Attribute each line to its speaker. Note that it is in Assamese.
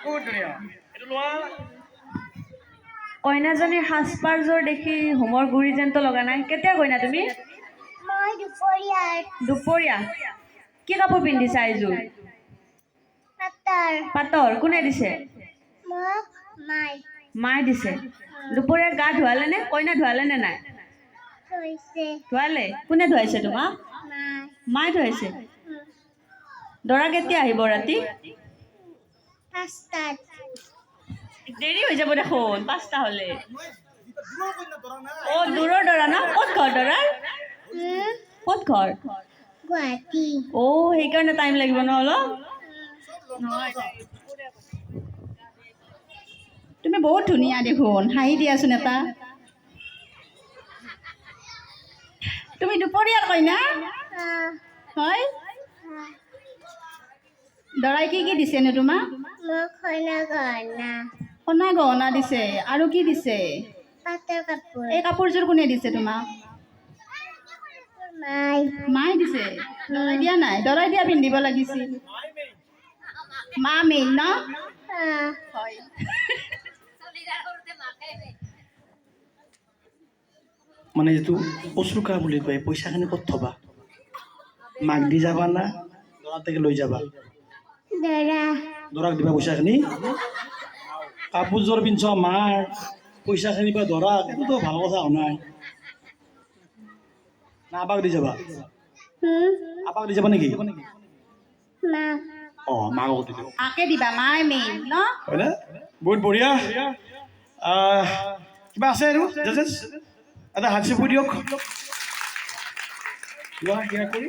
Speaker 1: বহুত ধুনীয়া এইটো লোৱা
Speaker 2: কইনাজনীৰ সাজপাৰযোৰ দেখি হোমৰ গুৰি যেনটো লগা নাই কেতিয়া কইনা তুমি
Speaker 3: মই
Speaker 2: দুপৰীয়া কি কাপোৰ পিন্ধিছা এইযোৰ পাটৰ কোনে দিছে মায়ে দিছে দুপৰীয়া গা ধুৱালে নে কইনা ধুৱালে নে নাই ধুৱালে কোনে ধুৱাইছে তোমাক মায়ে ধুৱাইছে দৰা কেতিয়া আহিব ৰাতি দেৰি হৈ যাব দেখোন 5টা হলে অ দূৰৰ দৰা না ক'ত ঘৰ দৰাৰ ক'ত ঘৰ
Speaker 3: গুৱাহাটী
Speaker 2: অ সেইকাৰণে টাইম লাগিব ন অলপ
Speaker 4: তুমি বহুত ধুনীয়া দেখোন হাঁহি দিয়াচোন এটা তুমি দুপৰীয়াৰ কইনা হয় দৰাই কি দিছেনো তোমাক সোণা গহনা দিছে আৰু কি দিছে এই কাপোৰযোৰ কোনে দিছে তোমাক মায়ে দিছে দৰাই দিয়া নাই দৰাই দিয়া পিন্ধিব লাগিছিল মা মেইন ন হয়
Speaker 1: মানে যিটো পচুকা বুলি কয় পইচাখিনি ক'ত থবা মাক দি যাবা না দৰাতেকে লৈ যাবা দৰাক দিবা পইচাখিনি কাপোৰযোৰ পিন্ধছ মাৰ পইচাখিনি বা দৰাক এইটোতো ভাল কথা হোৱা নাই না আবাক দি যাবা আবাক দি যাবা নেকি অঁ মাকক দি দিবা
Speaker 4: আকে দিবা মায়ে মেইন ন
Speaker 1: হয়নে বহুত বঢ়িয়া কিবা আছে আৰু জাজেছ এটা হাত চিপু দিয়ক লোৱা সেয়া কৰি